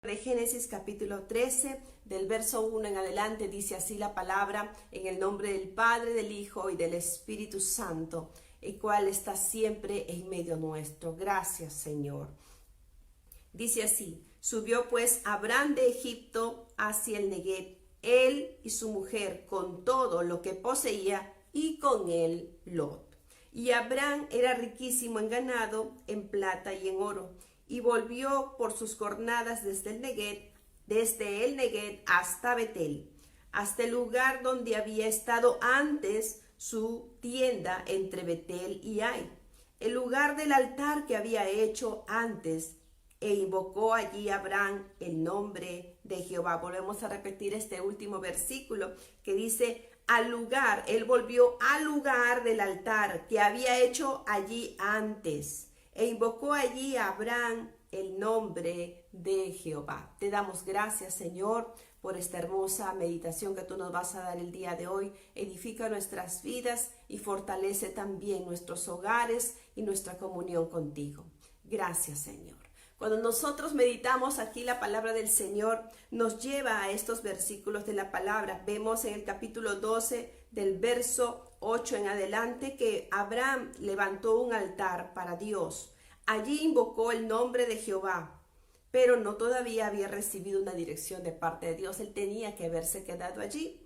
De Génesis capítulo 13, del verso 1 en adelante, dice así la palabra: en el nombre del Padre, del Hijo y del Espíritu Santo, el cual está siempre en medio nuestro. Gracias, Señor. Dice así: subió pues Abraham de Egipto hacia el Neguev, él y su mujer, con todo lo que poseía, y con él Lot. Y Abraham era riquísimo en ganado, en plata y en oro, y volvió por sus jornadas desde el Neguev hasta Betel, hasta el lugar donde había estado antes su tienda entre Betel y Ai, el lugar del altar que había hecho antes, e invocó allí Abraham el nombre de Jehová. Volvemos a repetir este último versículo que dice: al lugar, él volvió al lugar del altar que había hecho allí antes, e invocó allí a Abraham el nombre de Jehová. Te damos gracias, Señor, por esta hermosa meditación que tú nos vas a dar el día de hoy. Edifica nuestras vidas y fortalece también nuestros hogares y nuestra comunión contigo. Gracias, Señor. Cuando nosotros meditamos aquí, la palabra del Señor nos lleva a estos versículos de la palabra. Vemos en el capítulo 12 del verso 8 en adelante que Abraham levantó un altar para Dios. Allí invocó el nombre de Jehová, pero no todavía había recibido una dirección de parte de Dios. Él tenía que haberse quedado allí.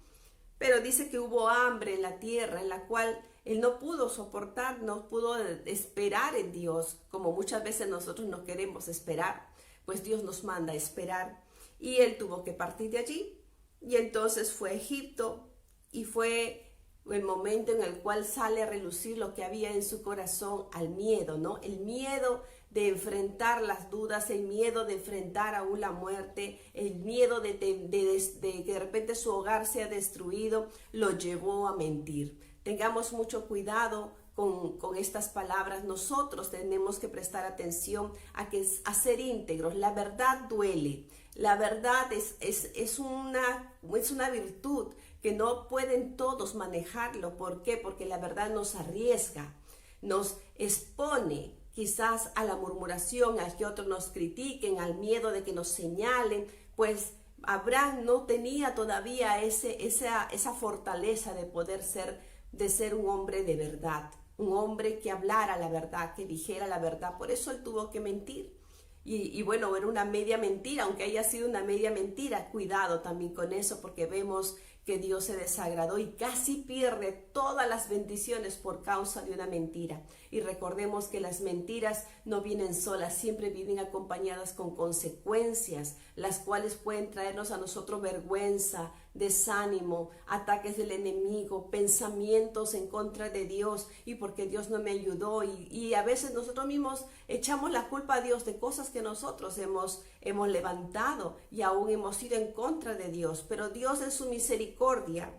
Pero dice que hubo hambre en la tierra, en la cual él no pudo soportar, no pudo esperar en Dios, como muchas veces nosotros no queremos esperar, pues Dios nos manda a esperar. Y él tuvo que partir de allí, y entonces fue a Egipto, y fue el momento en el cual sale a relucir lo que había en su corazón, al miedo, ¿no? El miedo de enfrentar las dudas, el miedo de enfrentar aún la muerte, el miedo de que de repente su hogar sea destruido, lo llevó a mentir. Tengamos mucho cuidado con estas palabras. Nosotros tenemos que prestar atención a ser íntegros. La verdad duele. La verdad es una virtud que no pueden todos manejarlo. ¿Por qué? Porque la verdad nos arriesga, nos expone quizás a la murmuración, a que otros nos critiquen, al miedo de que nos señalen. Pues Abraham no tenía todavía esa fortaleza de poder ser un hombre de verdad, un hombre que hablara la verdad, que dijera la verdad. Por eso él tuvo que mentir. Y bueno, era una media mentira, aunque haya sido una media mentira. Cuidado también con eso, porque vemos que Dios se desagradó y casi pierde todas las bendiciones por causa de una mentira. Y recordemos que las mentiras no vienen solas, siempre vienen acompañadas con consecuencias, las cuales pueden traernos a nosotros vergüenza, desánimo, ataques del enemigo, pensamientos en contra de Dios, y porque Dios no me ayudó, y a veces nosotros mismos echamos la culpa a Dios de cosas que nosotros hemos levantado y aún hemos ido en contra de Dios. Pero Dios en su misericordia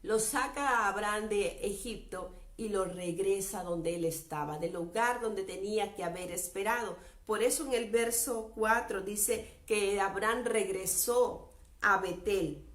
lo saca a Abraham de Egipto y lo regresa donde él estaba, del lugar donde tenía que haber esperado. Por eso en el verso 4 dice que Abraham regresó a Betel,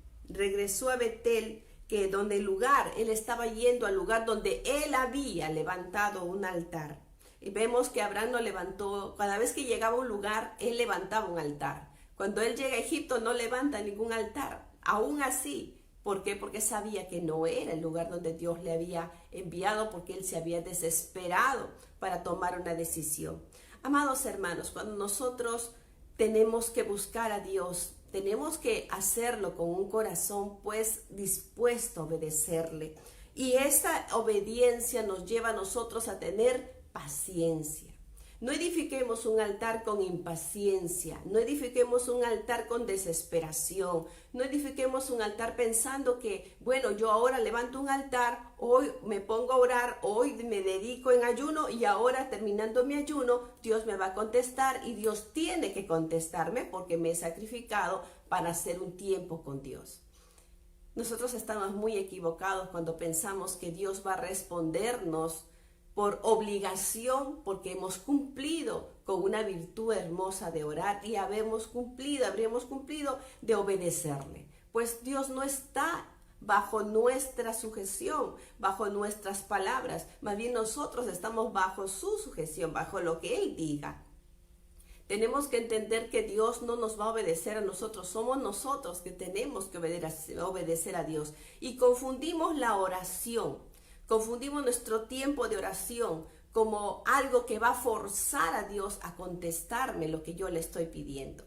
que donde el lugar, él estaba yendo al lugar donde él había levantado un altar. Y vemos que Abraham no levantó, cada vez que llegaba a un lugar, él levantaba un altar. Cuando él llega a Egipto no levanta ningún altar, aún así. ¿Por qué? Porque sabía que no era el lugar donde Dios le había enviado, porque él se había desesperado para tomar una decisión. Amados hermanos, cuando nosotros tenemos que buscar a Dios, tenemos que hacerlo con un corazón pues dispuesto a obedecerle. Y esa obediencia nos lleva a nosotros a tener paciencia. No edifiquemos un altar con impaciencia, no edifiquemos un altar con desesperación, no edifiquemos un altar pensando que, bueno, yo ahora levanto un altar, hoy me pongo a orar, hoy me dedico en ayuno y ahora terminando mi ayuno, Dios me va a contestar, y Dios tiene que contestarme porque me he sacrificado para hacer un tiempo con Dios. Nosotros estamos muy equivocados cuando pensamos que Dios va a respondernos por obligación, porque hemos cumplido con una virtud hermosa de orar y habríamos cumplido de obedecerle. Pues Dios no está bajo nuestra sujeción, bajo nuestras palabras, más bien nosotros estamos bajo su sujeción, bajo lo que Él diga. Tenemos que entender que Dios no nos va a obedecer a nosotros, somos nosotros que tenemos que obedecer a Dios. Y confundimos la oración, confundimos nuestro tiempo de oración como algo que va a forzar a Dios a contestarme lo que yo le estoy pidiendo.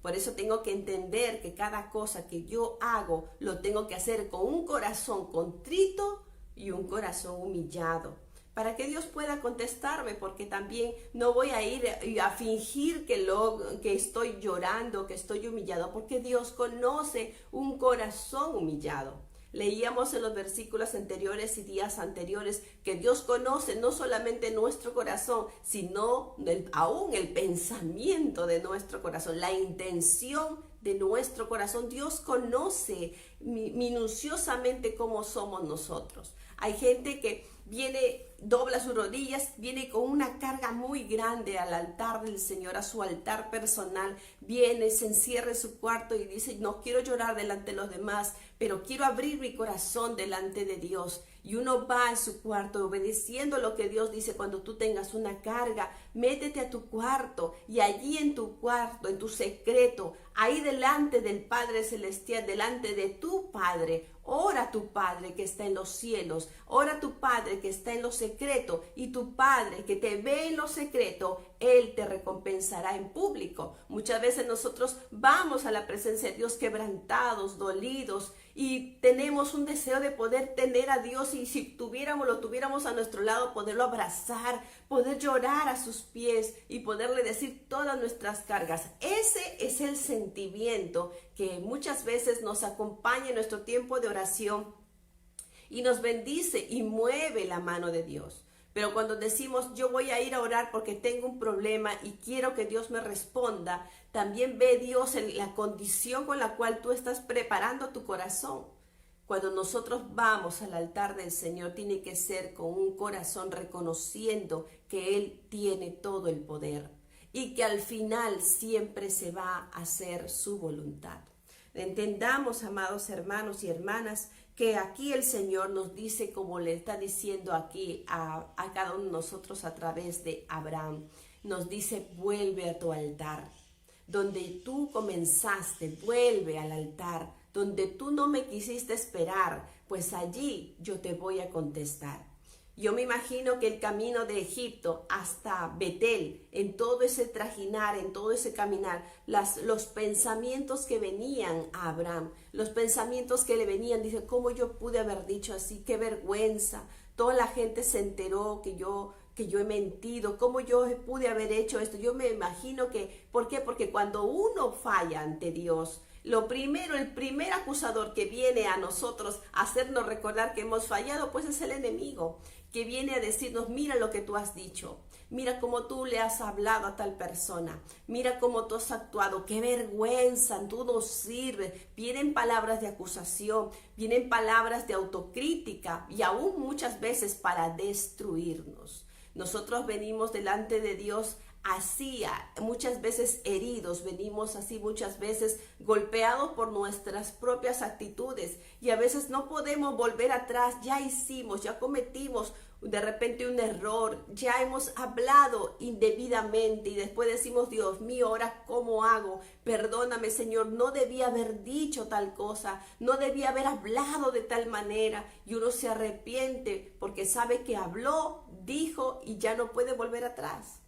Por eso tengo que entender que cada cosa que yo hago lo tengo que hacer con un corazón contrito y un corazón humillado, para que Dios pueda contestarme, porque también no voy a ir a fingir que estoy llorando, que estoy humillado, porque Dios conoce un corazón humillado. Leíamos en los versículos anteriores y días anteriores que Dios conoce no solamente nuestro corazón, sino aún el pensamiento de nuestro corazón, la intención de nuestro corazón. Dios conoce minuciosamente cómo somos nosotros. Hay gente que viene, dobla sus rodillas, viene con una carga muy grande al altar del Señor, a su altar personal, viene, se encierra en su cuarto y dice, no quiero llorar delante de los demás, pero quiero abrir mi corazón delante de Dios. Y uno va a su cuarto obedeciendo lo que Dios dice. Cuando tú tengas una carga, métete a tu cuarto, y allí en tu cuarto, en tu secreto, ahí delante del Padre Celestial, delante de tu Padre, ora a tu Padre que está en los cielos, ora a tu Padre que está en lo secreto, y tu Padre que te ve en lo secreto, Él te recompensará en público. Muchas veces nosotros vamos a la presencia de Dios quebrantados, dolidos, y tenemos un deseo de poder tener a Dios, y si lo tuviéramos a nuestro lado, poderlo abrazar, poder llorar a sus pies y poderle decir todas nuestras cargas. Ese es el sentimiento que muchas veces nos acompaña en nuestro tiempo de oración y nos bendice y mueve la mano de Dios. Pero cuando decimos, yo voy a ir a orar porque tengo un problema y quiero que Dios me responda, también ve Dios en la condición con la cual tú estás preparando tu corazón. Cuando nosotros vamos al altar del Señor, tiene que ser con un corazón reconociendo que Él tiene todo el poder y que al final siempre se va a hacer su voluntad. Entendamos, amados hermanos y hermanas, que aquí el Señor nos dice, como le está diciendo aquí a cada uno de nosotros a través de Abraham, nos dice, vuelve a tu altar. Donde tú comenzaste, vuelve al altar. Donde tú no me quisiste esperar, pues allí yo te voy a contestar. Yo me imagino que el camino de Egipto hasta Betel, en todo ese trajinar, en todo ese caminar, los pensamientos que venían a Abraham, los pensamientos que le venían, dice, ¿cómo yo pude haber dicho así? ¡Qué vergüenza! Toda la gente se enteró que yo he mentido, ¿cómo yo pude haber hecho esto? Yo me imagino que, ¿por qué? Porque cuando uno falla ante Dios, el primer acusador que viene a nosotros a hacernos recordar que hemos fallado, pues es el enemigo, que viene a decirnos, mira lo que tú has dicho, mira cómo tú le has hablado a tal persona, mira cómo tú has actuado, qué vergüenza, tú no sirves. Vienen palabras de acusación, vienen palabras de autocrítica y aún muchas veces para destruirnos. Nosotros venimos delante de Dios así, muchas veces heridos, venimos así muchas veces golpeados por nuestras propias actitudes y a veces no podemos volver atrás. Ya hicimos, ya cometimos de repente un error, ya hemos hablado indebidamente y después decimos, Dios mío, ahora ¿cómo hago? Perdóname, Señor, no debía haber dicho tal cosa, no debía haber hablado de tal manera, y uno se arrepiente porque sabe que habló, dijo y ya no puede volver atrás.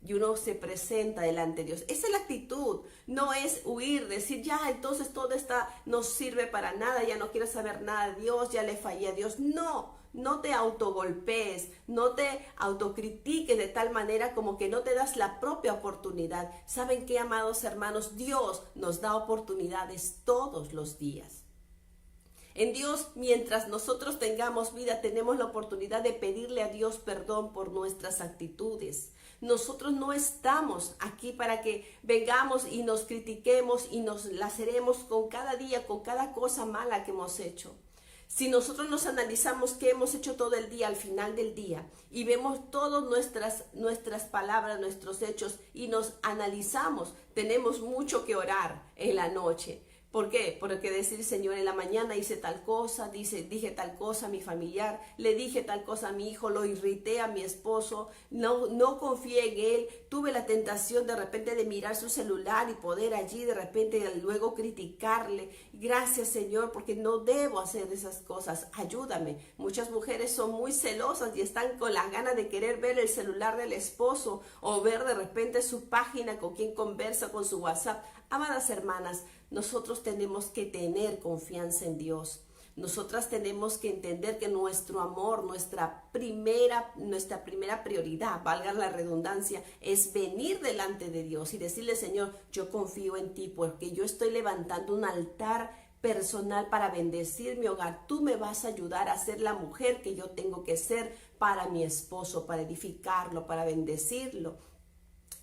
Y uno se presenta delante de Dios. Esa es la actitud, no es huir, decir, ya, entonces todo no sirve para nada, ya no quiero saber nada de Dios, ya le fallé a Dios. No te autogolpees, no te autocritiques de tal manera como que no te das la propia oportunidad. ¿Saben qué, amados hermanos? Dios nos da oportunidades todos los días. En Dios, mientras nosotros tengamos vida, tenemos la oportunidad de pedirle a Dios perdón por nuestras actitudes. Nosotros no estamos aquí para que vengamos y nos critiquemos y nos laceremos con cada día, con cada cosa mala que hemos hecho. Si nosotros nos analizamos qué hemos hecho todo el día, al final del día, y vemos todas nuestras palabras, nuestros hechos, y nos analizamos, tenemos mucho que orar en la noche. ¿Por qué? Porque decir, Señor, en la mañana hice tal cosa, dije tal cosa a mi familiar, le dije tal cosa a mi hijo, lo irrité a mi esposo, no confié en él, tuve la tentación de repente de mirar su celular y poder allí de repente luego criticarle. Gracias, Señor, porque no debo hacer esas cosas, ayúdame. Muchas mujeres son muy celosas y están con las ganas de querer ver el celular del esposo o ver de repente su página con quien conversa, con su WhatsApp. Amadas hermanas, nosotros tenemos que tener confianza en Dios. Nosotras tenemos que entender que nuestro amor, nuestra primera prioridad, valga la redundancia, es venir delante de Dios y decirle, Señor, yo confío en ti porque yo estoy levantando un altar personal para bendecir mi hogar. Tú me vas a ayudar a ser la mujer que yo tengo que ser para mi esposo, para edificarlo, para bendecirlo.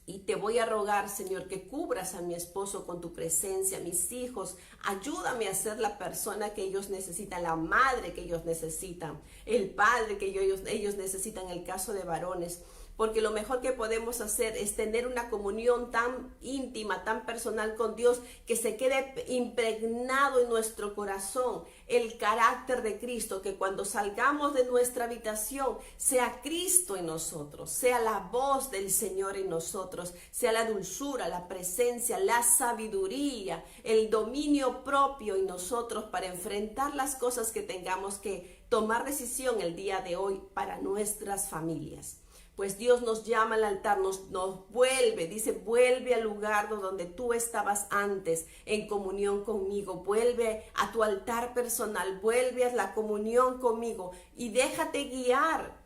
Y te voy a rogar, Señor, que cubras a mi esposo con tu presencia, mis hijos. Ayúdame a ser la persona que ellos necesitan, la madre que ellos necesitan, el padre que ellos necesitan en el caso de varones. Porque lo mejor que podemos hacer es tener una comunión tan íntima, tan personal con Dios, que se quede impregnado en nuestro corazón el carácter de Cristo, que cuando salgamos de nuestra habitación sea Cristo en nosotros, sea la voz del Señor en nosotros, sea la dulzura, la presencia, la sabiduría, el dominio propio en nosotros para enfrentar las cosas que tengamos que tomar decisión el día de hoy para nuestras familias. Pues Dios nos llama al altar, nos vuelve, dice, vuelve al lugar donde tú estabas antes, en comunión conmigo, vuelve a tu altar personal, vuelve a la comunión conmigo y déjate guiar,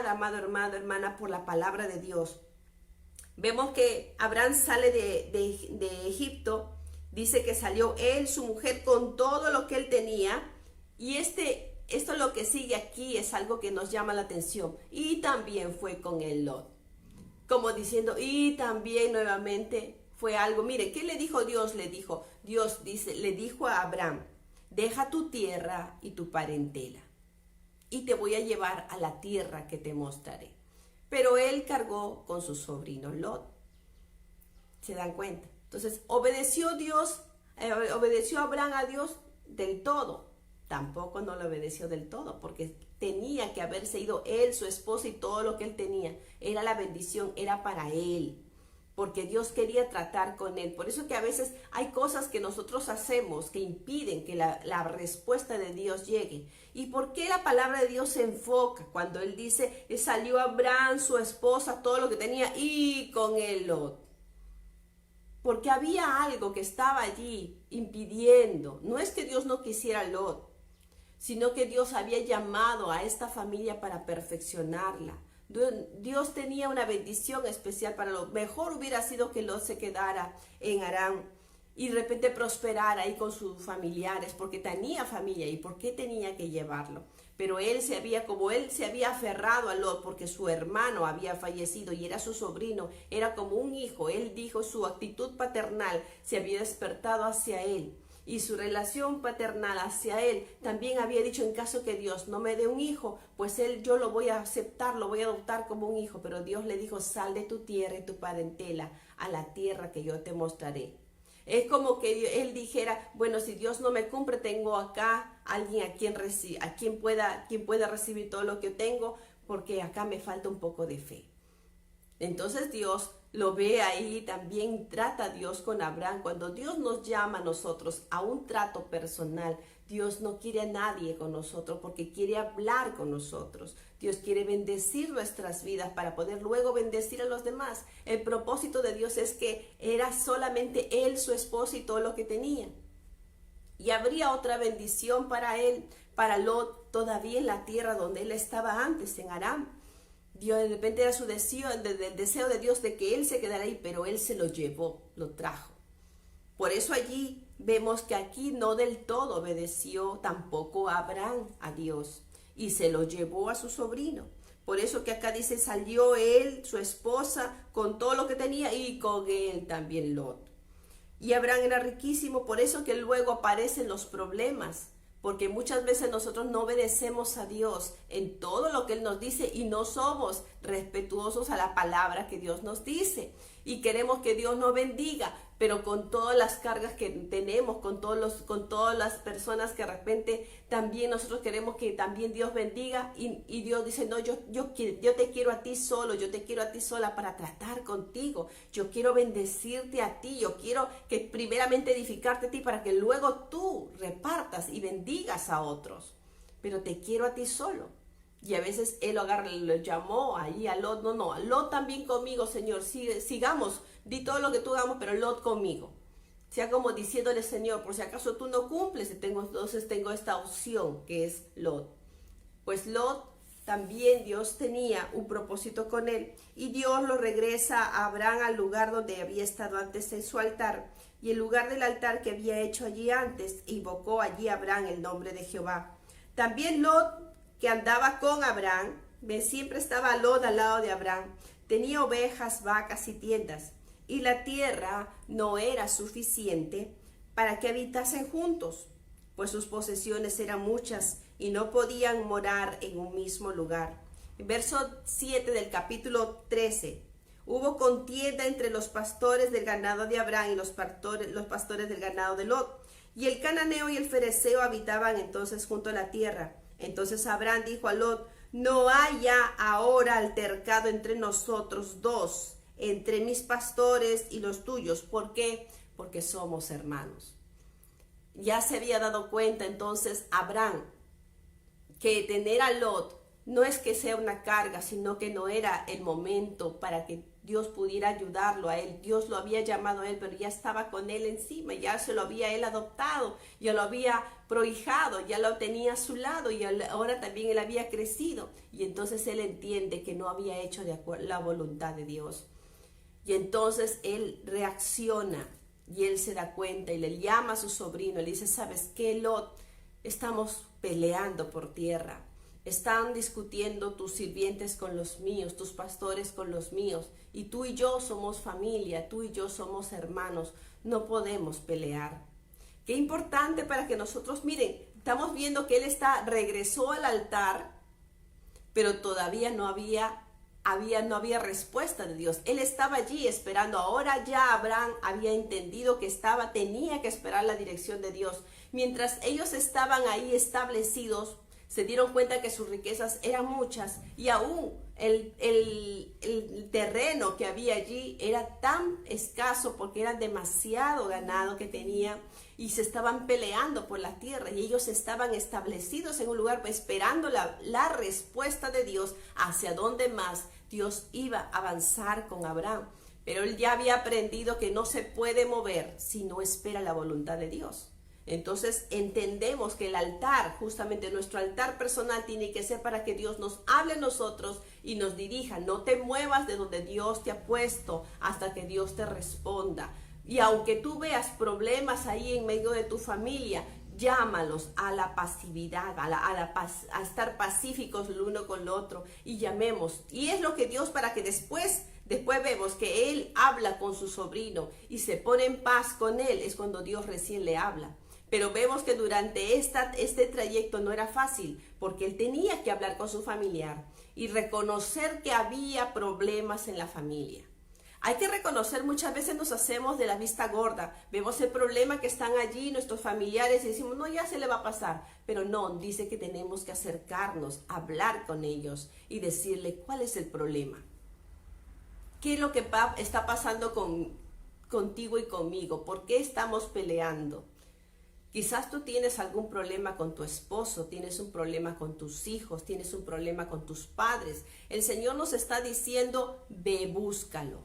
amado hermano, hermana, por la palabra de Dios. Vemos que Abraham sale de Egipto, dice que salió él, su mujer, con todo lo que él tenía, y esto lo que sigue aquí es algo que nos llama la atención. Y también fue con el Lot. Como diciendo, y también nuevamente fue algo. Mire, ¿qué le dijo Dios? Le dijo a Abraham, deja tu tierra y tu parentela, y te voy a llevar a la tierra que te mostraré. Pero él cargó con su sobrino Lot. ¿Se dan cuenta? Entonces, obedeció Abraham a Dios del todo. Tampoco no lo obedeció del todo, porque tenía que haberse ido él, su esposa y todo lo que él tenía. Era la bendición, era para él, porque Dios quería tratar con él. Por eso que a veces hay cosas que nosotros hacemos que impiden que la respuesta de Dios llegue. ¿Y por qué la palabra de Dios se enfoca cuando él dice, salió Abraham, su esposa, todo lo que tenía, y con él Lot? Porque había algo que estaba allí impidiendo. No es que Dios no quisiera a Lot, sino que Dios había llamado a esta familia para perfeccionarla. Dios tenía una bendición especial para Lot. Mejor hubiera sido que Lot se quedara en Harán y de repente prosperara ahí con sus familiares, porque tenía familia. ¿Y por qué tenía que llevarlo? Pero como él se había aferrado a Lot porque su hermano había fallecido y era su sobrino, era como un hijo. Él dijo, su actitud paternal se había despertado hacia él. Y su relación paternal hacia él también había dicho, en caso que Dios no me dé un hijo, pues yo lo voy a aceptar, lo voy a adoptar como un hijo. Pero Dios le dijo, sal de tu tierra y tu parentela a la tierra que yo te mostraré. Es como que él dijera, bueno, si Dios no me cumple, tengo acá alguien a quien pueda recibir todo lo que tengo, porque acá me falta un poco de fe. Entonces Dios lo ve ahí, también trata a Dios con Abraham. Cuando Dios nos llama a nosotros a un trato personal, Dios no quiere a nadie con nosotros porque quiere hablar con nosotros. Dios quiere bendecir nuestras vidas para poder luego bendecir a los demás. El propósito de Dios es que era solamente él, su esposa y todo lo que tenía. Y habría otra bendición para él, para Lot, todavía en la tierra donde él estaba antes, en Aram. Dios, de repente era el deseo de Dios de que él se quedara ahí, pero él se lo llevó, lo trajo. Por eso allí vemos que aquí no del todo obedeció tampoco Abraham a Dios y se lo llevó a su sobrino. Por eso que acá dice, salió él, su esposa, con todo lo que tenía y con él también Lot. Y Abraham era riquísimo, por eso que luego aparecen los problemas. Porque muchas veces nosotros no obedecemos a Dios en todo lo que Él nos dice y no somos respetuosos a la palabra que Dios nos dice. y queremos que Dios nos bendiga, pero con todas las cargas que tenemos, con todas las personas que de repente también nosotros queremos que también Dios bendiga, y Dios dice, no, yo te quiero a ti solo, yo te quiero a ti sola para tratar contigo, yo quiero bendecirte a ti, yo quiero que primeramente edificarte a ti para que luego tú repartas y bendigas a otros, pero te quiero a ti solo. Y a veces él lo llamó ahí a Lot, no, Lot también conmigo, Señor, sigamos, di todo lo que tú hagamos, pero Lot conmigo. Sea como diciéndole, Señor, por si acaso tú no cumples, entonces tengo esta opción que es Lot. Pues Lot también Dios tenía un propósito con él, y Dios lo regresa a Abraham al lugar donde había estado antes en su altar, y el lugar del altar que había hecho allí antes, invocó allí a Abraham el nombre de Jehová. También Lot, que andaba con Abraham, siempre estaba Lot al lado de Abraham, tenía ovejas, vacas y tiendas, y la tierra no era suficiente para que habitasen juntos, pues sus posesiones eran muchas y no podían morar en un mismo lugar. En verso 7 del capítulo 13, hubo contienda entre los pastores del ganado de Abraham y los pastores del ganado de Lot, y el cananeo y el fereceo habitaban entonces junto a la tierra. Entonces Abraham dijo a Lot, no haya ahora altercado entre nosotros dos, entre mis pastores y los tuyos. ¿Por qué? Porque somos hermanos. Ya se había dado cuenta entonces Abraham que tener a Lot no es que sea una carga, sino que no era el momento para que Dios pudiera ayudarlo a él. Dios lo había llamado a él, pero ya estaba con él encima, ya se lo había él adoptado, ya lo había prohijado, ya lo tenía a su lado, y ahora también él había crecido. Y entonces él entiende que no había hecho la voluntad de Dios. Y entonces él reacciona, y él se da cuenta y le llama a su sobrino, le dice, ¿sabes qué, Lot? Estamos peleando por tierra. Están discutiendo tus sirvientes con los míos, tus pastores con los míos, y tú y yo somos familia, tú y yo somos hermanos, no podemos pelear. Qué importante para que nosotros, miren, estamos viendo que él regresó al altar, pero todavía no había respuesta de Dios. Él estaba allí esperando. Ahora ya Abraham había entendido que tenía que esperar la dirección de Dios. Mientras ellos estaban ahí establecidos, se dieron cuenta que sus riquezas eran muchas, y aún el terreno que había allí era tan escaso porque era demasiado ganado que tenía, y se estaban peleando por la tierra, y ellos estaban establecidos en un lugar esperando la respuesta de Dios hacia dónde más Dios iba a avanzar con Abraham. Pero él ya había aprendido que no se puede mover si no espera la voluntad de Dios. Entonces entendemos que el altar, justamente nuestro altar personal, tiene que ser para que Dios nos hable a nosotros y nos dirija. No te muevas de donde Dios te ha puesto hasta que Dios te responda. Y aunque tú veas problemas ahí en medio de tu familia, llámalos a la pasividad, a estar pacíficos el uno con el otro, y llamemos. Y es lo que Dios, para que después vemos que él habla con su sobrino y se pone en paz con él, es cuando Dios recién le habla. Pero vemos que durante este trayecto no era fácil, porque él tenía que hablar con su familiar y reconocer que había problemas en la familia. Hay que reconocer, muchas veces nos hacemos de la vista gorda, vemos el problema que están allí nuestros familiares y decimos, no, ya se le va a pasar. Pero no, dice que tenemos que acercarnos, hablar con ellos y decirle cuál es el problema. ¿Qué es lo que está pasando contigo y conmigo? ¿Por qué estamos peleando? Quizás tú tienes algún problema con tu esposo, tienes un problema con tus hijos, tienes un problema con tus padres. El Señor nos está diciendo, ve, búscalo,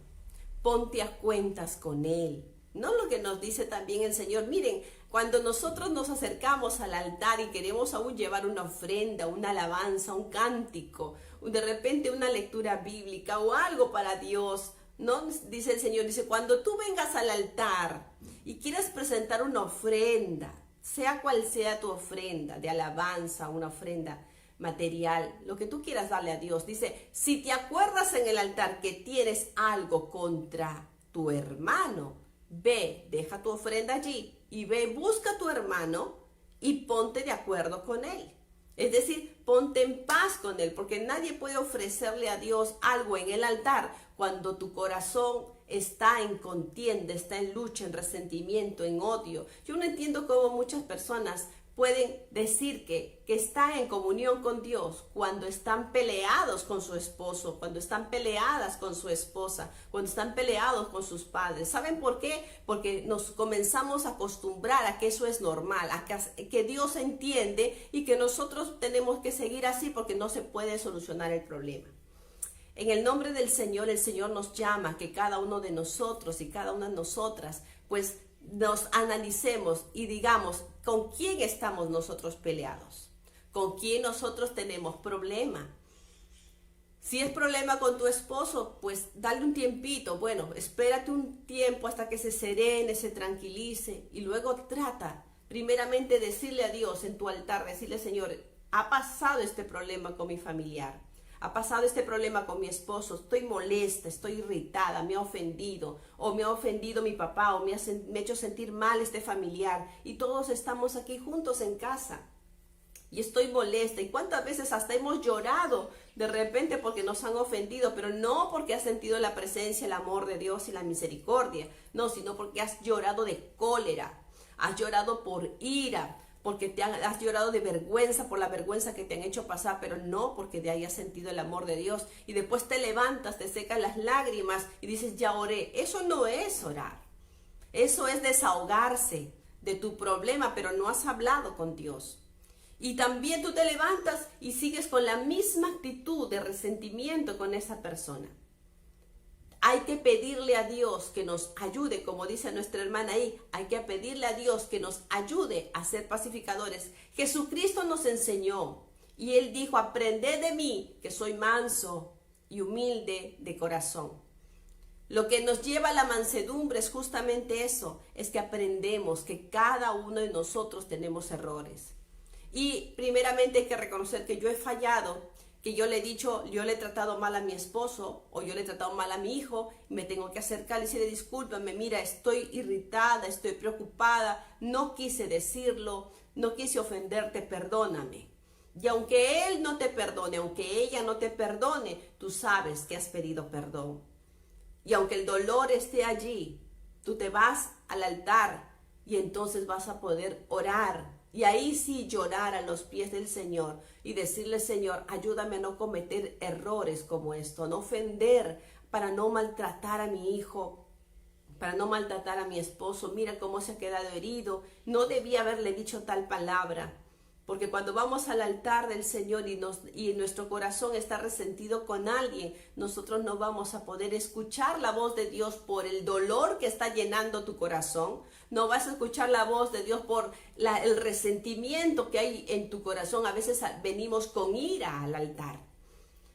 ponte a cuentas con Él. No lo que nos dice también el Señor. Miren, cuando nosotros nos acercamos al altar y queremos aún llevar una ofrenda, una alabanza, un cántico, de repente una lectura bíblica o algo para Dios, ¿no? Dice el Señor, dice, cuando tú vengas al altar y quieras presentar una ofrenda, sea cual sea tu ofrenda de alabanza, una ofrenda material, lo que tú quieras darle a Dios, dice, si te acuerdas en el altar que tienes algo contra tu hermano, ve, deja tu ofrenda allí y ve, busca a tu hermano y ponte de acuerdo con él. Es decir, ponte en paz con él, porque nadie puede ofrecerle a Dios algo en el altar cuando tu corazón está en contienda, está en lucha, en resentimiento, en odio. Yo no entiendo cómo muchas personas pueden decir que están en comunión con Dios cuando están peleados con su esposo, cuando están peleadas con su esposa, cuando están peleados con sus padres. ¿Saben por qué? Porque nos comenzamos a acostumbrar a que eso es normal, a que Dios entiende y que nosotros tenemos que seguir así porque no se puede solucionar el problema. En el nombre del Señor, el Señor nos llama que cada uno de nosotros y cada una de nosotras, pues nos analicemos y digamos con quién estamos nosotros peleados, con quién nosotros tenemos problema. Si es problema con tu esposo, pues dale un tiempito, bueno, espérate un tiempo hasta que se serene, se tranquilice y luego trata primeramente decirle a Dios en tu altar, decirle: Señor, ha pasado este problema con mi familiar. Ha pasado este problema con mi esposo, estoy molesta, estoy irritada, me ha ofendido, o me ha ofendido mi papá, o me ha hecho sentir mal este familiar, y todos estamos aquí juntos en casa, y estoy molesta. ¿Y cuántas veces hasta hemos llorado de repente porque nos han ofendido? Pero no porque has sentido la presencia, el amor de Dios y la misericordia, no, sino porque has llorado de cólera, has llorado por ira, porque has llorado de vergüenza por la vergüenza que te han hecho pasar, pero no porque de ahí has sentido el amor de Dios. Y después te levantas, te secas las lágrimas y dices: ya oré. Eso no es orar. Eso es desahogarse de tu problema, pero no has hablado con Dios. Y también tú te levantas y sigues con la misma actitud de resentimiento con esa persona. Hay que pedirle a Dios que nos ayude, como dice nuestra hermana ahí, hay que pedirle a Dios que nos ayude a ser pacificadores. Jesucristo nos enseñó y Él dijo: aprended de mí, que soy manso y humilde de corazón. Lo que nos lleva a la mansedumbre es justamente eso, es que aprendemos que cada uno de nosotros tenemos errores. Y primeramente hay que reconocer que yo he fallado, que yo le he tratado mal a mi esposo o yo le he tratado mal a mi hijo, y me tengo que acercar y decirle: discúlpame, mira, estoy irritada, estoy preocupada, no quise decirlo, no quise ofenderte, perdóname. Y aunque él no te perdone, aunque ella no te perdone, tú sabes que has pedido perdón. Y aunque el dolor esté allí, tú te vas al altar y entonces vas a poder orar. Y ahí sí llorar a los pies del Señor y decirle: Señor, ayúdame a no cometer errores como esto, a no ofender, para no maltratar a mi hijo, para no maltratar a mi esposo. Mira cómo se ha quedado herido, no debía haberle dicho tal palabra. Porque cuando vamos al altar del Señor y nuestro corazón está resentido con alguien, nosotros no vamos a poder escuchar la voz de Dios por el dolor que está llenando tu corazón. No vas a escuchar la voz de Dios por el resentimiento que hay en tu corazón. A veces venimos con ira al altar,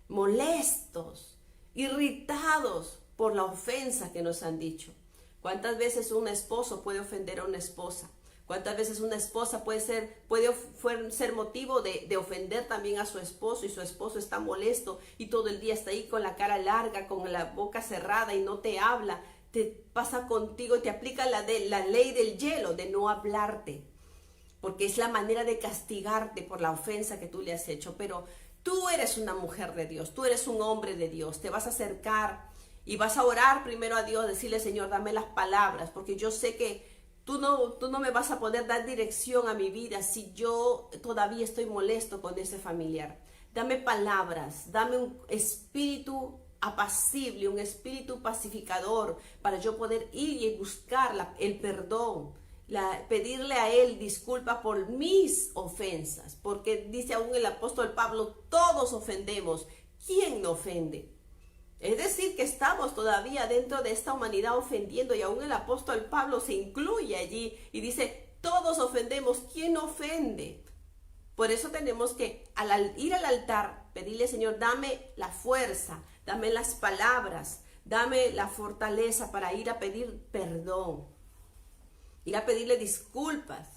molestos, irritados por la ofensa que nos han dicho. ¿Cuántas veces un esposo puede ofender a una esposa? ¿Cuántas veces una esposa puede ser motivo de ofender también a su esposo, y su esposo está molesto y todo el día está ahí con la cara larga, con la boca cerrada y no te habla? Te pasa contigo y te aplica la ley del hielo, de no hablarte, porque es la manera de castigarte por la ofensa que tú le has hecho. Pero tú eres una mujer de Dios, tú eres un hombre de Dios, te vas a acercar y vas a orar primero a Dios, decirle: Señor, dame las palabras, porque yo sé que Tú no me vas a poder dar dirección a mi vida si yo todavía estoy molesto con ese familiar. Dame palabras, dame un espíritu apacible, un espíritu pacificador, para yo poder ir y buscar el perdón, pedirle a Él disculpa por mis ofensas, porque dice aún el apóstol Pablo: todos ofendemos. ¿Quién no ofende? Es decir, que estamos todavía dentro de esta humanidad ofendiendo, y aún el apóstol Pablo se incluye allí y dice: todos ofendemos. ¿Quién ofende? Por eso tenemos que, al ir al altar, pedirle: Señor, dame la fuerza, dame las palabras, dame la fortaleza para ir a pedir perdón, ir a pedirle disculpas.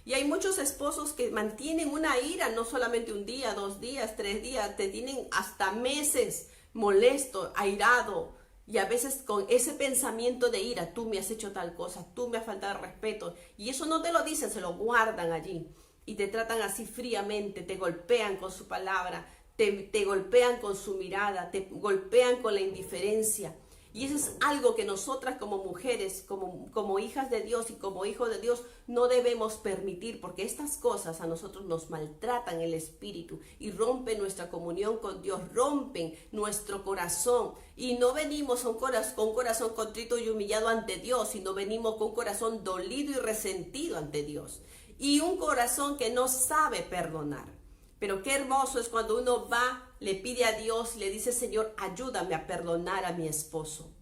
Y hay muchos esposos que mantienen una ira, no solamente un día, 2 días, 3 días, te tienen hasta meses molesto, airado, y a veces con ese pensamiento de ira: tú me has hecho tal cosa, tú me has faltado el respeto, y eso no te lo dicen, se lo guardan allí y te tratan así fríamente, te golpean con su palabra, te golpean con su mirada, te golpean con la indiferencia. Y eso es algo que nosotras como mujeres, como hijas de Dios y como hijos de Dios, no debemos permitir, porque estas cosas a nosotros nos maltratan el espíritu y rompen nuestra comunión con Dios, rompen nuestro corazón. Y no venimos con un corazón contrito y humillado ante Dios, sino venimos con un corazón dolido y resentido ante Dios. Y un corazón que no sabe perdonar. Pero qué hermoso es cuando uno va, le pide a Dios y le dice: Señor, ayúdame a perdonar a mi esposo.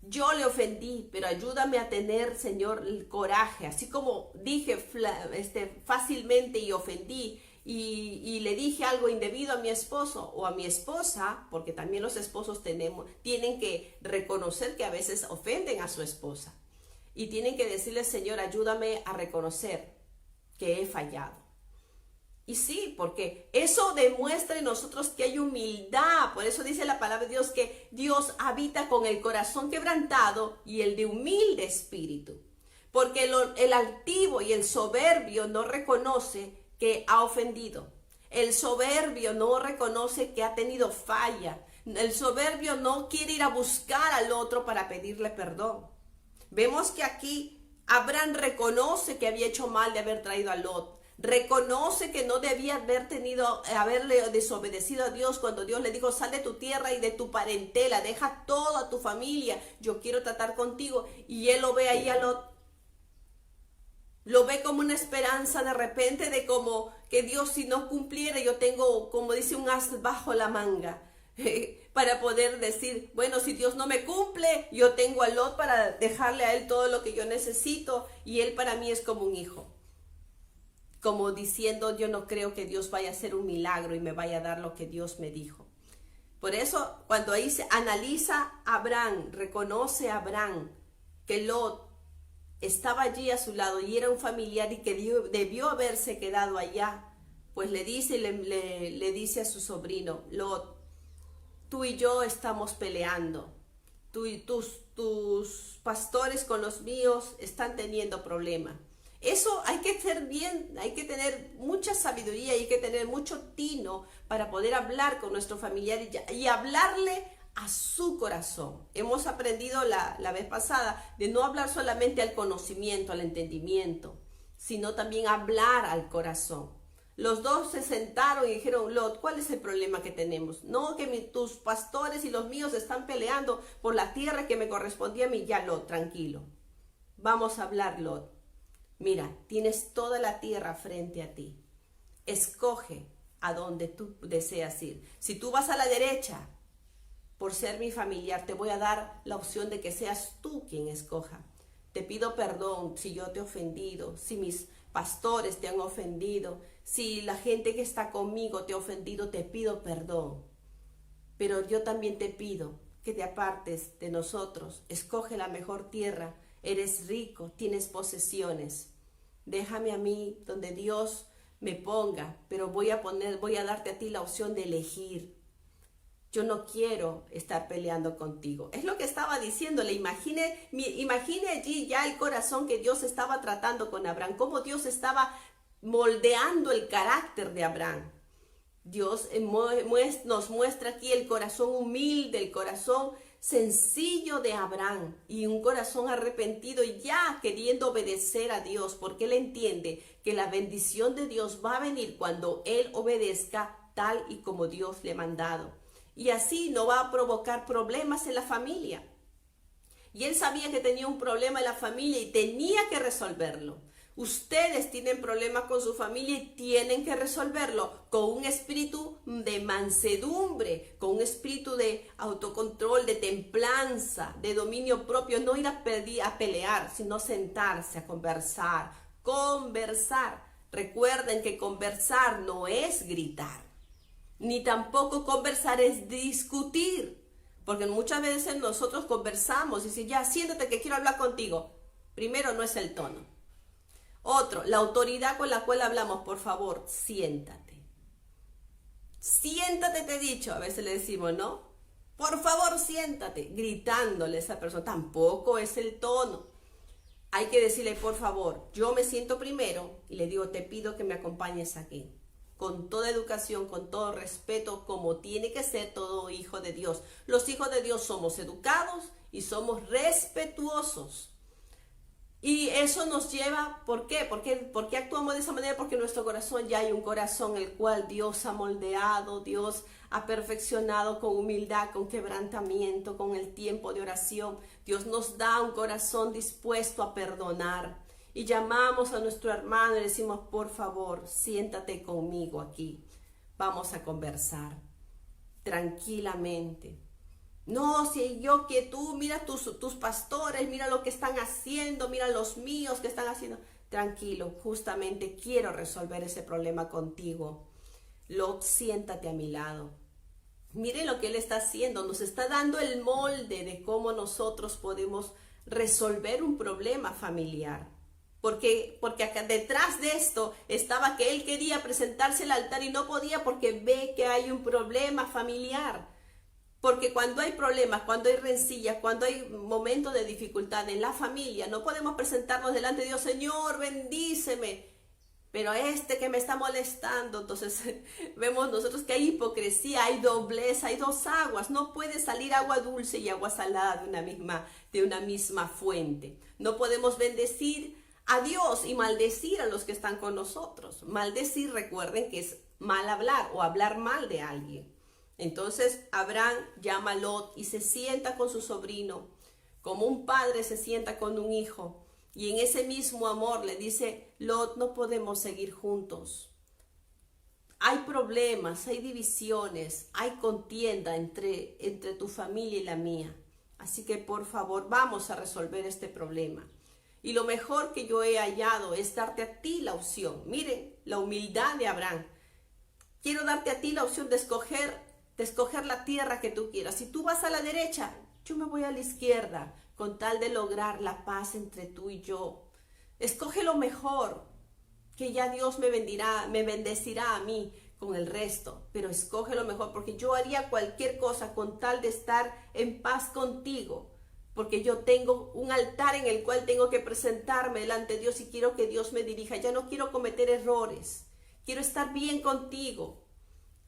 Yo le ofendí, pero ayúdame a tener, Señor, el coraje. Así como dije fácilmente y ofendí y le dije algo indebido a mi esposo o a mi esposa, porque también los esposos tienen que reconocer que a veces ofenden a su esposa. Y tienen que decirle: Señor, ayúdame a reconocer que he fallado. Y sí, porque eso demuestra en nosotros que hay humildad. Por eso dice la palabra de Dios que Dios habita con el corazón quebrantado y el de humilde espíritu. Porque el altivo y el soberbio no reconoce que ha ofendido. El soberbio no reconoce que ha tenido falla. El soberbio no quiere ir a buscar al otro para pedirle perdón. Vemos que aquí Abraham reconoce que había hecho mal de haber traído a Lot. Reconoce que no debía haberle desobedecido a Dios cuando Dios le dijo: sal de tu tierra y de tu parentela, deja toda tu familia, yo quiero tratar contigo. Y él lo ve ahí a Lot, lo ve como una esperanza de repente de como que Dios, si no cumpliera, yo tengo, como dice, un as bajo la manga para poder decir: bueno, si Dios no me cumple, yo tengo a Lot para dejarle a él todo lo que yo necesito, y él para mí es como un hijo. Como diciendo: yo no creo que Dios vaya a hacer un milagro y me vaya a dar lo que Dios me dijo. Por eso, cuando ahí se analiza a Abraham, reconoce a Abraham que Lot estaba allí a su lado y era un familiar y que debió haberse quedado allá, pues le dice a su sobrino: Lot, tú y yo estamos peleando. Tú y tus pastores con los míos están teniendo problemas. Eso hay que ser bien, hay que tener mucha sabiduría y hay que tener mucho tino para poder hablar con nuestro familiar y hablarle a su corazón. Hemos aprendido la vez pasada de no hablar solamente al conocimiento, al entendimiento, sino también hablar al corazón. Los dos se sentaron y dijeron: Lot, ¿cuál es el problema que tenemos? No, que tus pastores y los míos están peleando por la tierra que me correspondía a mí. Ya, Lot, tranquilo. Vamos a hablar, Lot. Mira, tienes toda la tierra frente a ti. Escoge a donde tú deseas ir. Si tú vas a la derecha, por ser mi familiar, te voy a dar la opción de que seas tú quien escoja. Te pido perdón si yo te he ofendido, si mis pastores te han ofendido, si la gente que está conmigo te ha ofendido, te pido perdón. Pero yo también te pido que te apartes de nosotros. Escoge la mejor tierra. Eres rico, tienes posesiones. Déjame a mí donde Dios me ponga, pero voy a darte a ti la opción de elegir. Yo no quiero estar peleando contigo. Es lo que estaba diciéndole. Imagine allí ya el corazón que Dios estaba tratando con Abraham, cómo Dios estaba moldeando el carácter de Abraham. Dios nos muestra aquí el corazón humilde, el corazón sencillo de Abraham y un corazón arrepentido y ya queriendo obedecer a Dios, porque él entiende que la bendición de Dios va a venir cuando él obedezca tal y como Dios le ha mandado. Y así no va a provocar problemas en la familia. Y él sabía que tenía un problema en la familia y tenía que resolverlo. Ustedes tienen problemas con su familia y tienen que resolverlo con un espíritu de mansedumbre, con un espíritu de autocontrol, de templanza, de dominio propio. No ir a pelear, sino sentarse a conversar. Conversar. Recuerden que conversar no es gritar, ni tampoco conversar es discutir. Porque muchas veces nosotros conversamos y decimos: ya, siéntate que quiero hablar contigo. Primero, no es el tono. Otro, la autoridad con la cual hablamos: por favor, siéntate. Siéntate, te he dicho. A veces le decimos, ¿no? Por favor, siéntate. Gritándole a esa persona. Tampoco es el tono. Hay que decirle: por favor, yo me siento primero. Y le digo: te pido que me acompañes aquí. Con toda educación, con todo respeto, como tiene que ser todo hijo de Dios. Los hijos de Dios somos educados y somos respetuosos. Y eso nos lleva, ¿por qué? ¿Por qué actuamos de esa manera? Porque en nuestro corazón ya hay un corazón el cual Dios ha moldeado, Dios ha perfeccionado con humildad, con quebrantamiento, con el tiempo de oración. Dios nos da un corazón dispuesto a perdonar. Y llamamos a nuestro hermano y decimos, por favor, siéntate conmigo aquí. Vamos a conversar tranquilamente. No, si yo que tú, mira tus pastores, mira lo que están haciendo, mira los míos que están haciendo. Tranquilo, justamente quiero resolver ese problema contigo. Lot, siéntate a mi lado. Mire lo que él está haciendo, nos está dando el molde de cómo nosotros podemos resolver un problema familiar. Porque acá detrás de esto estaba que él quería presentarse al altar y no podía porque ve que hay un problema familiar. Porque cuando hay problemas, cuando hay rencillas, cuando hay momentos de dificultad en la familia, no podemos presentarnos delante de Dios, Señor, bendíceme. Pero este que me está molestando, entonces vemos nosotros que hay hipocresía, hay doblez, hay dos aguas. No puede salir agua dulce y agua salada de una misma fuente. No podemos bendecir a Dios y maldecir a los que están con nosotros. Maldecir, recuerden que es mal hablar o hablar mal de alguien. Entonces Abraham llama a Lot y se sienta con su sobrino, como un padre se sienta con un hijo. Y en ese mismo amor le dice, Lot, no podemos seguir juntos. Hay problemas, hay divisiones, hay contienda entre tu familia y la mía. Así que por favor, vamos a resolver este problema. Y lo mejor que yo he hallado es darte a ti la opción. Miren, la humildad de Abraham. Quiero darte a ti la opción de escoger la tierra que tú quieras. Si tú vas a la derecha, yo me voy a la izquierda, con tal de lograr la paz entre tú y yo. Escoge lo mejor, que ya Dios me bendecirá a mí con el resto, pero escoge lo mejor, porque yo haría cualquier cosa con tal de estar en paz contigo, porque yo tengo un altar en el cual tengo que presentarme delante de Dios y quiero que Dios me dirija. Ya no quiero cometer errores, quiero estar bien contigo.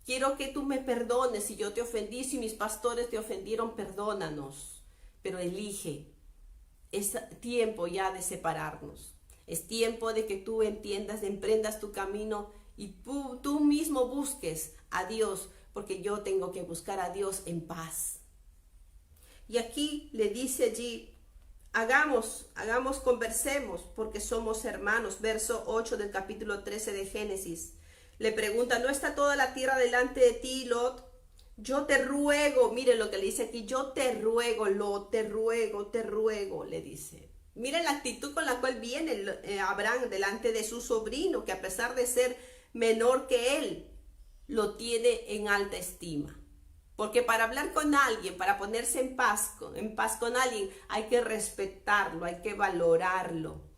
Quiero que tú me perdones si yo te ofendí, si mis pastores te ofendieron, perdónanos. Pero elige, es tiempo ya de separarnos. Es tiempo de que tú entiendas, de emprendas tu camino y tú mismo busques a Dios, porque yo tengo que buscar a Dios en paz. Y aquí le dice allí, conversemos, porque somos hermanos. Verso 8 del capítulo 13 de Génesis. Le pregunta, ¿no está toda la tierra delante de ti, Lot? Yo te ruego, mire lo que le dice aquí, yo te ruego, Lot, te ruego, le dice. Miren la actitud con la cual viene Abraham delante de su sobrino, que a pesar de ser menor que él, lo tiene en alta estima. Porque para hablar con alguien, para ponerse en paz con alguien, hay que respetarlo, hay que valorarlo.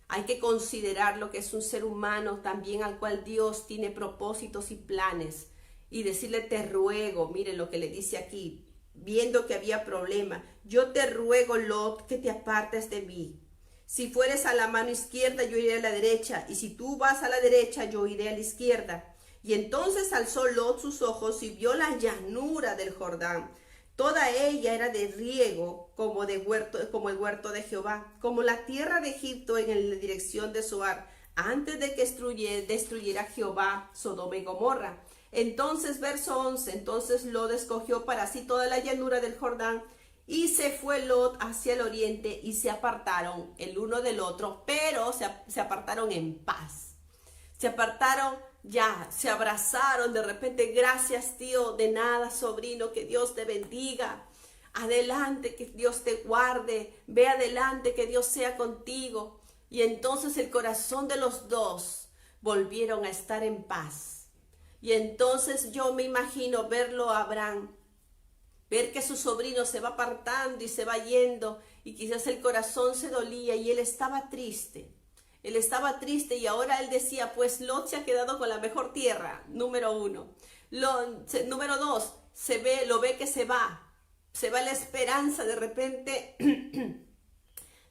Hay que considerar lo que es un ser humano también al cual Dios tiene propósitos y planes. Y decirle, te ruego, mire lo que le dice aquí, viendo que había problema. Yo te ruego, Lot, que te apartes de mí. Si fueres a la mano izquierda, yo iré a la derecha. Y si tú vas a la derecha, yo iré a la izquierda. Y entonces alzó Lot sus ojos y vio la llanura del Jordán. Toda ella era de riego como el huerto de Jehová, como la tierra de Egipto en la dirección de Zoar, antes de que destruyera Jehová Sodoma y Gomorra. Entonces, verso 11, entonces Lot escogió para sí toda la llanura del Jordán, y se fue Lot hacia el oriente, y se apartaron el uno del otro, pero se apartaron en paz. Se apartaron ya, se abrazaron de repente, gracias tío, de nada sobrino, que Dios te bendiga. Adelante, que Dios te guarde, ve adelante, que Dios sea contigo. Y entonces el corazón de los dos volvieron a estar en paz. Y entonces yo me imagino verlo a Abraham, ver que su sobrino se va apartando y se va yendo, y quizás el corazón se dolía y él estaba triste. Él estaba triste y ahora él decía, pues Lot se ha quedado con la mejor tierra, número 1. Número 2, lo ve que se va la esperanza de repente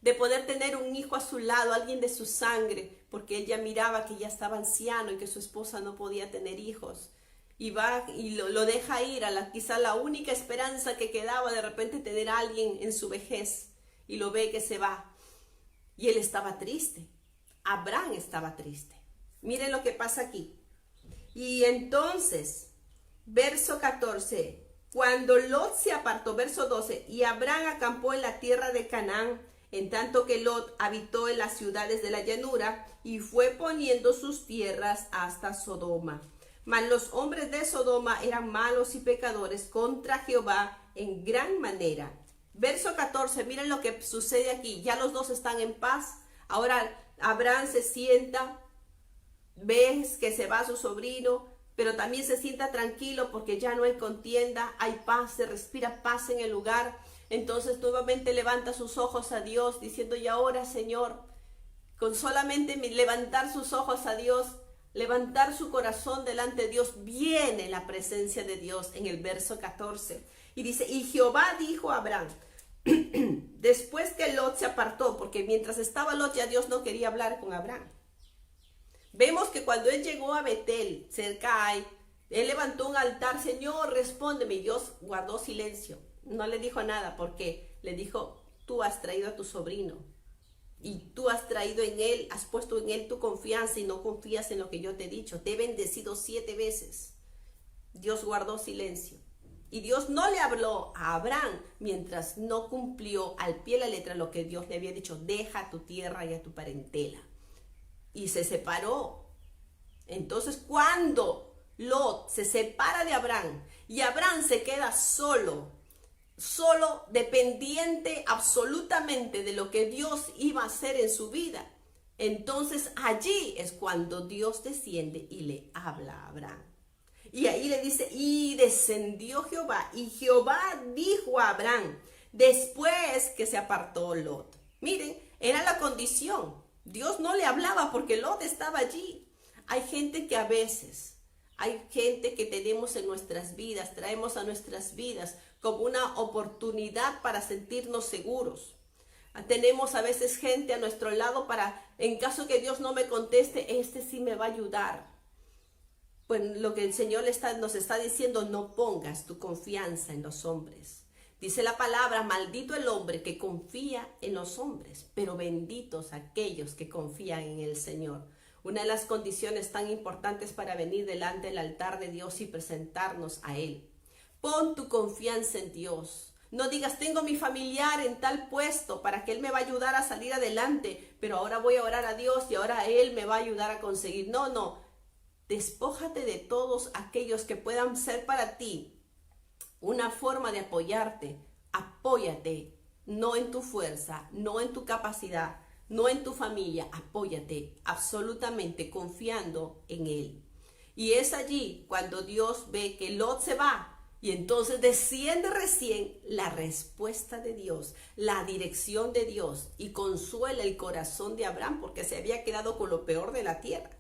de poder tener un hijo a su lado, alguien de su sangre, porque él ya miraba que ya estaba anciano y que su esposa no podía tener hijos. y va y lo deja ir a quizá la única esperanza que quedaba de repente tener a alguien en su vejez, y lo ve que se va. Y él estaba triste. Abraham estaba triste. Miren lo que pasa aquí. Y entonces, verso 14, cuando Lot se apartó, verso 12, y Abraham acampó en la tierra de Canaán, en tanto que Lot habitó en las ciudades de la llanura, y fue poniendo sus tierras hasta Sodoma. Mas los hombres de Sodoma eran malos y pecadores contra Jehová en gran manera. Verso 14, miren lo que sucede aquí. Ya los dos están en paz. Ahora Abraham se sienta, ves que se va su sobrino, pero también se sienta tranquilo porque ya no hay contienda, hay paz, se respira paz en el lugar. Entonces nuevamente levanta sus ojos a Dios diciendo, y ahora, Señor, con solamente levantar sus ojos a Dios, levantar su corazón delante de Dios, viene la presencia de Dios en el verso 14. Y dice, y Jehová dijo a Abraham, después que Lot se apartó, porque mientras estaba Lot ya Dios no quería hablar con Abraham. Vemos que cuando él llegó a Betel, cerca ahí, él levantó un altar, Señor, respóndeme, y Dios guardó silencio. No le dijo nada, porque le dijo, tú has traído a tu sobrino, y tú has traído en él, has puesto en él tu confianza, y no confías en lo que yo te he dicho. Te he bendecido 7 veces. Dios guardó silencio. Y Dios no le habló a Abraham mientras no cumplió al pie de la letra lo que Dios le había dicho, deja tu tierra y a tu parentela. Y se separó. Entonces cuando Lot se separa de Abraham y Abraham se queda solo, dependiente absolutamente de lo que Dios iba a hacer en su vida, entonces allí es cuando Dios desciende y le habla a Abraham. Y ahí le dice, y descendió Jehová, y Jehová dijo a Abraham, después que se apartó Lot. Miren, era la condición. Dios no le hablaba porque Lot estaba allí. Hay gente que a veces, hay gente que tenemos en nuestras vidas, traemos a nuestras vidas como una oportunidad para sentirnos seguros. Tenemos a veces gente a nuestro lado para, en caso que Dios no me conteste, este sí me va a ayudar. Pues lo que el Señor nos está diciendo, no pongas tu confianza en los hombres. Dice la palabra, maldito el hombre que confía en los hombres, pero benditos aquellos que confían en el Señor. Una de las condiciones tan importantes para venir delante del altar de Dios y presentarnos a Él. Pon tu confianza en Dios. No digas, tengo mi familiar en tal puesto para que Él me va a ayudar a salir adelante, pero ahora voy a orar a Dios y ahora Él me va a ayudar a conseguir. No. Despójate de todos aquellos que puedan ser para ti una forma de apoyarte. Apóyate, no en tu fuerza, no en tu capacidad, no en tu familia. Apóyate absolutamente confiando en Él. Y es allí cuando Dios ve que Lot se va y entonces desciende recién la respuesta de Dios, la dirección de Dios, y consuela el corazón de Abraham porque se había quedado con lo peor de la tierra.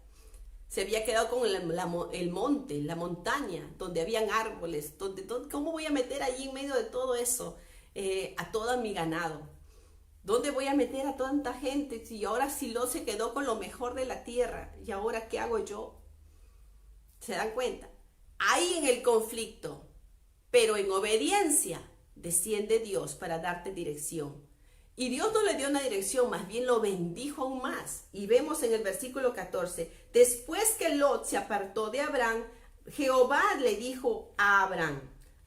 Se había quedado con el monte, la montaña, donde habían árboles. ¿Cómo voy a meter allí en medio de todo eso a todo mi ganado? ¿Dónde voy a meter a tanta gente? Y ahora Lot se quedó con lo mejor de la tierra. ¿Y ahora qué hago yo? ¿Se dan cuenta? Ahí en el conflicto, pero en obediencia, desciende Dios para darte dirección. Y Dios no le dio una dirección, más bien lo bendijo aún más. Y vemos en el versículo 14, después que Lot se apartó de Abraham, Jehová le dijo a Abraham,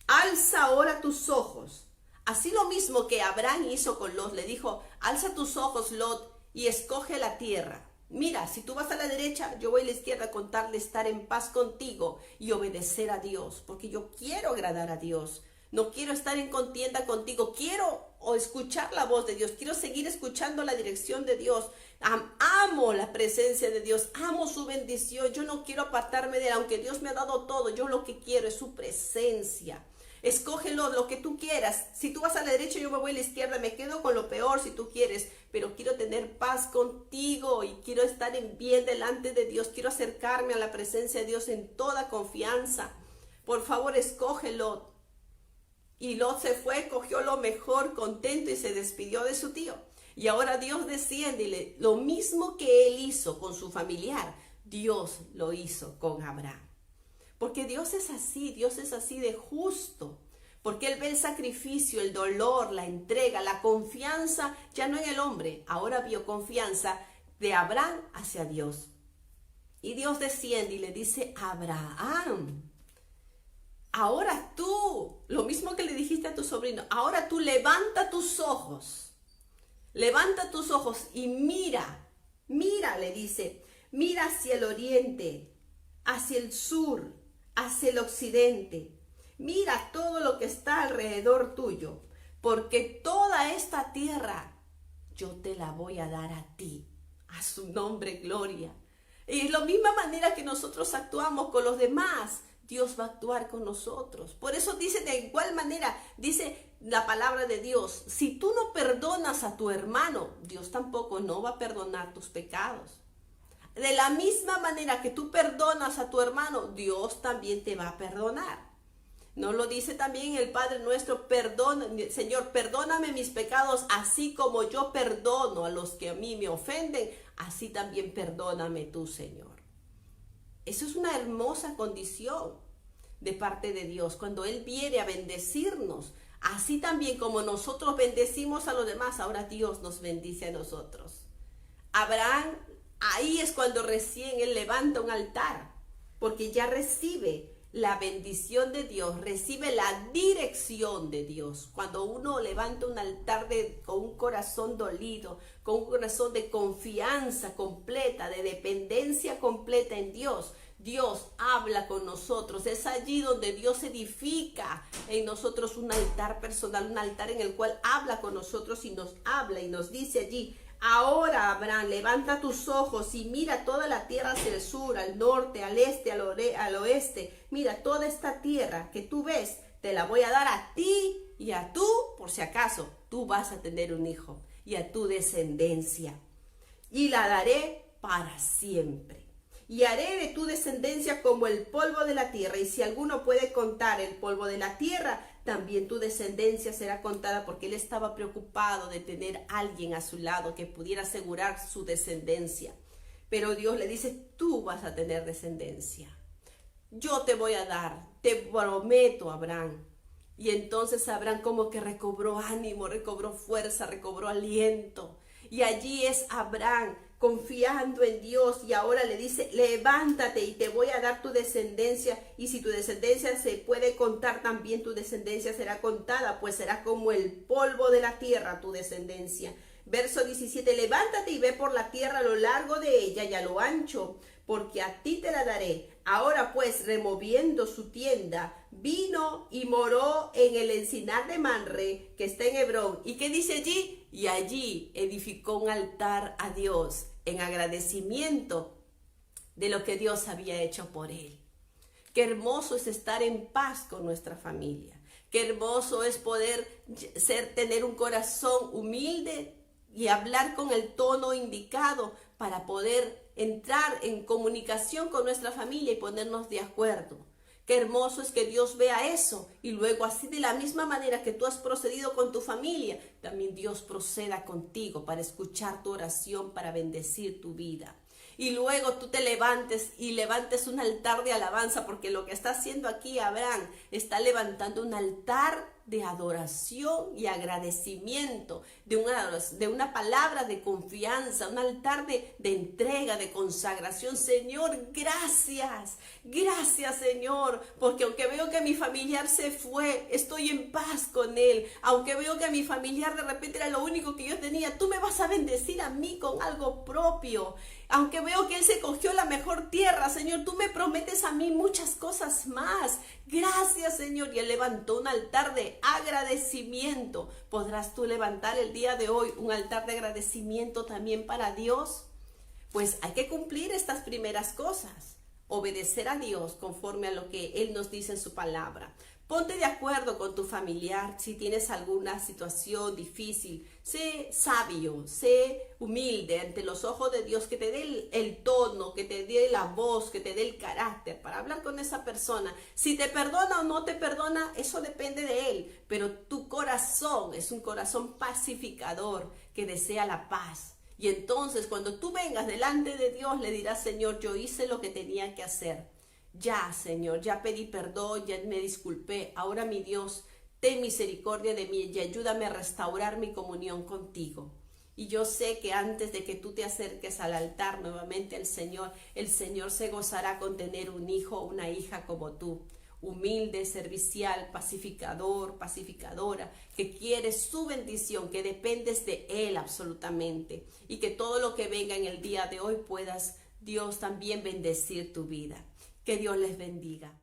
alza ahora tus ojos. Así lo mismo que Abraham hizo con Lot, le dijo, alza tus ojos, Lot, y escoge la tierra. Mira, si tú vas a la derecha, yo voy a la izquierda con tal de estar en paz contigo y obedecer a Dios, porque yo quiero agradar a Dios. No quiero estar en contienda contigo, quiero escuchar la voz de Dios, quiero seguir escuchando la dirección de Dios. Amo la presencia de Dios, amo su bendición, yo no quiero apartarme de él, aunque Dios me ha dado todo, yo lo que quiero es su presencia. Escógelo lo que tú quieras. Si tú vas a la derecha, yo me voy a la izquierda, me quedo con lo peor si tú quieres, pero quiero tener paz contigo y quiero estar en bien delante de Dios, quiero acercarme a la presencia de Dios en toda confianza. Por favor, escógelo. Y Lot se fue, cogió lo mejor, contento, y se despidió de su tío. Y ahora Dios desciende y lo mismo que él hizo con su familiar, Dios lo hizo con Abraham. Porque Dios es así de justo. Porque Él ve el sacrificio, el dolor, la entrega, la confianza, ya no en el hombre, ahora vio confianza de Abraham hacia Dios. Y Dios desciende y le dice: Abraham, ahora tú, lo mismo que le dijiste a tu sobrino, ahora tú levanta tus ojos y mira, le dice, mira hacia el oriente, hacia el sur, hacia el occidente. Mira todo lo que está alrededor tuyo, porque toda esta tierra yo te la voy a dar a ti. A su nombre, gloria. Y de la misma manera que nosotros actuamos con los demás, Dios va a actuar con nosotros. Por eso dice, de igual manera, dice la palabra de Dios, si tú no perdonas a tu hermano, Dios tampoco no va a perdonar tus pecados. De la misma manera que tú perdonas a tu hermano, Dios también te va a perdonar. ¿No lo dice también el Padre nuestro? Señor, perdóname mis pecados, así como yo perdono a los que a mí me ofenden, así también perdóname tú, Señor. Eso es una hermosa condición de parte de Dios, cuando Él viene a bendecirnos. Así también como nosotros bendecimos a los demás, ahora Dios nos bendice a nosotros. Abraham, ahí es cuando recién él levanta un altar, porque ya recibe la bendición de Dios, recibe la dirección de Dios. Cuando uno levanta un altar con un corazón dolido, con un corazón de confianza completa, de dependencia completa en Dios, Dios habla con nosotros. Es allí donde Dios edifica en nosotros un altar personal, un altar en el cual habla con nosotros y nos habla y nos dice allí: ahora, Abraham, levanta tus ojos y mira toda la tierra hacia el sur, al norte, al este, al oeste. Mira toda esta tierra que tú ves, te la voy a dar a ti y a tú, por si acaso, tú vas a tener un hijo, y a tu descendencia. Y la daré para siempre. Y haré de tu descendencia como el polvo de la tierra. Y si alguno puede contar el polvo de la tierra, también tu descendencia será contada, porque él estaba preocupado de tener a alguien a su lado que pudiera asegurar su descendencia. Pero Dios le dice: tú vas a tener descendencia. Yo te voy a dar, te prometo, Abraham. Y entonces Abraham como que recobró ánimo, recobró fuerza, recobró aliento. Y allí es Abraham confiando en Dios, y ahora le dice: levántate y te voy a dar tu descendencia, y si tu descendencia se puede contar, también tu descendencia será contada, pues será como el polvo de la tierra tu descendencia. Verso 17, levántate y ve por la tierra a lo largo de ella y a lo ancho, porque a ti te la daré. Ahora pues, removiendo su tienda, vino y moró en el encinar de Manre, que está en Hebrón. ¿Y qué dice allí? Y allí edificó un altar a Dios en agradecimiento de lo que Dios había hecho por él. Qué hermoso es estar en paz con nuestra familia. Qué hermoso es poder tener un corazón humilde y hablar con el tono indicado para poder entrar en comunicación con nuestra familia y ponernos de acuerdo. Qué hermoso es que Dios vea eso, y luego, así de la misma manera que tú has procedido con tu familia, también Dios proceda contigo para escuchar tu oración, para bendecir tu vida. Y luego tú te levantes un altar de alabanza, porque lo que está haciendo aquí Abraham, está levantando un altar de adoración y agradecimiento, de una palabra de confianza, un altar de entrega, de consagración. Señor, gracias Señor, porque aunque veo que mi familiar se fue, estoy en paz con él. Aunque veo que mi familiar de repente era lo único que yo tenía, tú me vas a bendecir a mí con algo propio. Aunque veo que él se cogió la mejor tierra, Señor, tú me prometes a mí muchas cosas más. Gracias, Señor. Y él levantó un altar de agradecimiento. ¿Podrás tú levantar el día de hoy un altar de agradecimiento también para Dios? Pues hay que cumplir estas primeras cosas. Obedecer a Dios conforme a lo que Él nos dice en su palabra. Ponte de acuerdo con tu familiar si tienes alguna situación difícil. Sé sabio, sé humilde ante los ojos de Dios, que te dé el tono, que te dé la voz, que te dé el carácter para hablar con esa persona. Si te perdona o no te perdona, eso depende de Él. Pero tu corazón es un corazón pacificador que desea la paz. Y entonces cuando tú vengas delante de Dios, le dirás: Señor, yo hice lo que tenía que hacer. Ya, Señor, ya pedí perdón, ya me disculpé. Ahora, mi Dios, ten misericordia de mí y ayúdame a restaurar mi comunión contigo. Y yo sé que antes de que tú te acerques al altar nuevamente al Señor, el Señor se gozará con tener un hijo o una hija como tú, humilde, servicial, pacificador, pacificadora, que quieres su bendición, que dependes de Él absolutamente, y que todo lo que venga en el día de hoy puedas, Dios, también bendecir tu vida. Que Dios les bendiga.